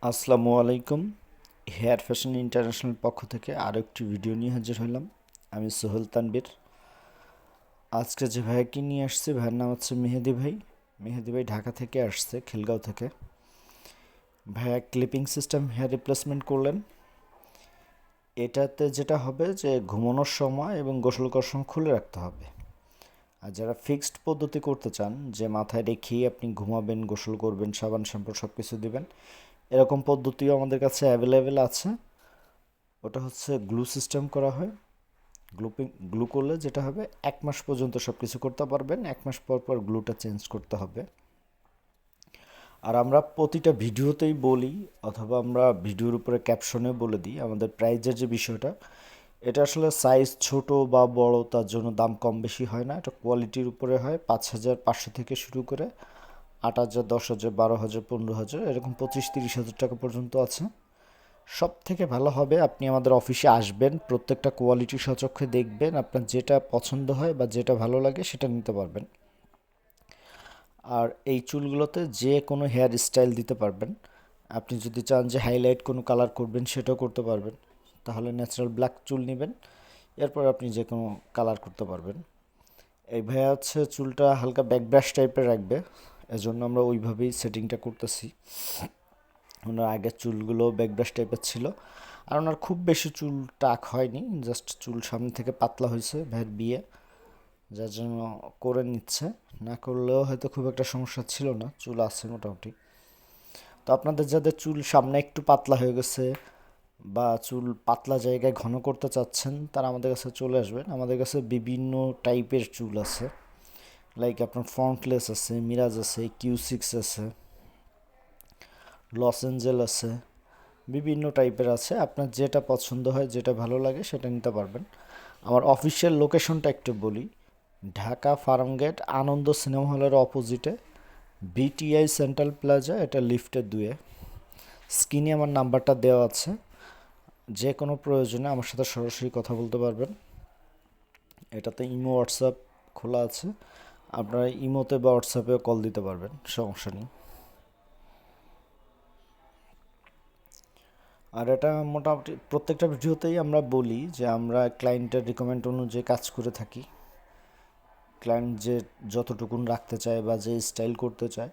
আসসালামু আলাইকুম। Hair fashion international পক্ষ থেকে আরও একটি ভিডিও নিয়ে হাজির হলাম। আমি সোহেল তানবীর। আজকে যে ভাইয়াকে নিয়ে আসছে, ভাইয়ের নাম হচ্ছে মেহেদি ভাই। মেহেদি ভাই ঢাকা থেকে আসছে, খিলগাঁও থেকে। ভাইয়া ক্লিপিং সিস্টেম হেয়ার রিপ্লেসমেন্ট করলেন। এটাতে যেটা হবে যে ঘুমানোর সময় এবং গোসল করার সময় খুলে রাখতে হবে। আর যারা ফিক্সড পদ্ধতি করতে চান, যে মাথায় রেখেই আপনি ঘুমাবেন, গোসল করবেন, সাবান শ্যাম্পু সব কিছু দেবেন, এরকম পদ্ধতিও আমাদের কাছে অ্যাভেলেবেল আছে। ওটা হচ্ছে গ্লু সিস্টেম করা হয়। গ্লু করলে যেটা হবে, 1 মাস পর্যন্ত সব কিছু করতে পারবেন। 1 মাস পর পর গ্লুটা চেঞ্জ করতে হবে। আর আমরা প্রতিটা ভিডিওতেই বলি, অথবা আমরা ভিডিওর উপরে ক্যাপশনে বলে দিই, আমাদের প্রাইজের যে বিষয়টা, এটা আসলে সাইজ ছোট বা বড় তার জন্য দাম কম বেশি হয় না। এটা কোয়ালিটির উপরে হয়। 5,500 থেকে শুরু করে 8,000, 10,000, 12,000, 15,000, এরকম 25-30,000 টাকা পর্যন্ত আছে। সব থেকে ভালো হবে আপনি আমাদের অফিসে আসবেন, প্রত্যেকটা কোয়ালিটি সচক্ষে দেখবেন, আপনার যেটা পছন্দ হয় বা যেটা ভালো লাগে সেটা নিতে পারবেন। আর এই চুলগুলোতে যে কোনো হেয়ার স্টাইল দিতে পারবেন। আপনি যদি চান যে হাইলাইট কোনো কালার করবেন, সেটাও করতে পারবেন। তাহলে ন্যাচারাল ব্ল্যাক চুল নেবেন, এরপর আপনি যে কোনো কালার করতে পারবেন। এই ভাইয়া হচ্ছে চুলটা হালকা ব্যাকব্রাশ টাইপের রাখবে, এজন্য আমরা ওইভাবেই সেটিংটা করতেছি। ওনার আগের চুলগুলো ব্যাকব্রাশ টাইপের ছিল। আর ওনার খুব বেশি চুল টাক হয়নি, জাস্ট চুল সামনে থেকে পাতলা হয়েছে, ভাইয়ের বিয়ে, যার জন্য করে নিচ্ছে। না করলেও হয়তো খুব একটা সমস্যা ছিল না, চুল আছে মোটামুটি। তো আপনাদের যাদের চুল সামনে একটু পাতলা হয়ে গেছে বা চুল পাতলা জায়গায় ঘন করতে চাচ্ছেন, তারা আমাদের কাছে চলে আসবেন। আমাদের কাছে বিভিন্ন টাইপের চুল আছে, লাইক আপনার ফ্রন্টলেস আছে, মিরাজ আছে, কিউ6 আছে, লস এঞ্জেল আছে, বিভিন্ন টাইপের আছে। আপনার যেটা পছন্দ হয়, যেটা ভালো লাগে সেটা নিতে পারবেন। আমার অফিসিয়াল লোকেশনটা একটু বলি। ঢাকা ফার্মগেট আনন্দ সিনেমা হলের অপোজিটে, বিটিআই সেন্ট্রাল প্লাজা, এটা লিফটের 2-এ। স্ক্রিনে আমার নাম্বারটা দেওয়া আছে, যে কোনো প্রয়োজনে আমার সাথে সরাসরি কথা বলতে পারবেন। এটাতে ইমো, হোয়াটসঅ্যাপ খোলা আছে, আপনারা ইমোতে বা হোয়াটসঅ্যাপেও কল দিতে পারবেন, সমস্যা নেই। আর এটা মোটামুটি প্রত্যেকটা ভিডিওতেই আমরা বলি যে আমরা ক্লায়েন্টের রিকমেন্ড অনুযায়ী কাজ করে থাকি। ক্লায়েন্ট যে যতটুকুন রাখতে চায় বা যে স্টাইল করতে চায়,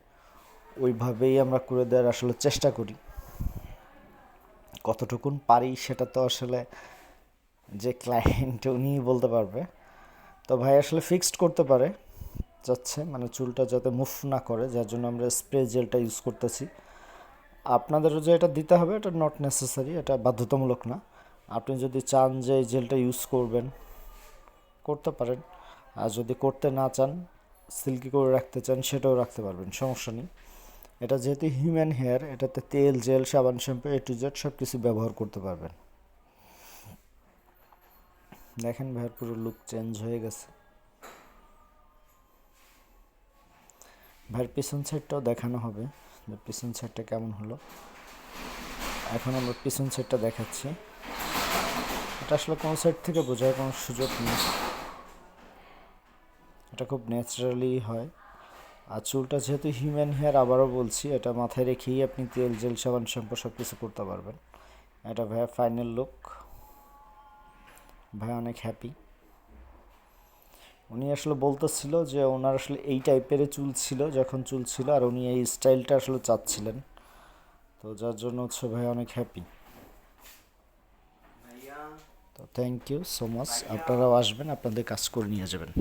ওইভাবেই আমরা করে দেওয়ার আসলে চেষ্টা করি। কতটুকুন পারি সেটা তো আসলে যে ক্লায়েন্ট উনিই বলতে পারবে। তো ভাই আসলে ফিক্সড করতে পারে যাচ্ছে, মানে চুলটা যাতে মুভ না করে, যার জন্য আমরা স্প্রে জেলটা ইউজ করতেছি। আপনাদেরও যে এটা দিতে হবে, এটা নট নেসেসারি, এটা বাধ্যতামূলক না। আপনি যদি চান যে এই জেলটা ইউজ করবেন, করতে পারেন। আর যদি করতে না চান, সিল্কি করে রাখতে চান, সেটাও রাখতে পারবেন, সমস্যা নেই। এটা যেহেতু হিউম্যান হেয়ার, এটাতে তেল, জেল, সাবান, শ্যাম্পু A to Z সব কিছু ব্যবহার করতে পারবেন। দেখেন ভাইয়ের পুরো লুক চেঞ্জ হয়ে গেছে। ভাইয়ের পিছন সাইডটাও দেখানো হবে, পিছন সাইডটা কেমন হলো। এখন আমরা পিছন সাইডটা দেখাচ্ছি। এটা আসলে কোনো সাইড থেকে বোঝার কোনো সুযোগ নেই, এটা খুব ন্যাচারালি হয়। আর চুলটা যেহেতু হিউম্যান হেয়ার, আবারও বলছি, এটা মাথায় রেখেই আপনি তেল, জেল, সাবান, শ্যাম্পু সব কিছু করতে পারবেন। এটা ভাইয়া ফাইনাল লুক। ভাই অনেক হ্যাপি। উনি আসলে বলতেছিল যে ওনার আসলে এই টাইপেরই চুল ছিল যখন চুল ছিল, আর উনি এই স্টাইলটা আসলে চাচ্ছিলেন। তো যার জন্য হচ্ছে ভাই অনেক হ্যাপি। তো থ্যাংক ইউ সো মাচ। আপনারাও আসবেন, আপনাদের কাজ করে নিয়ে যাবেন।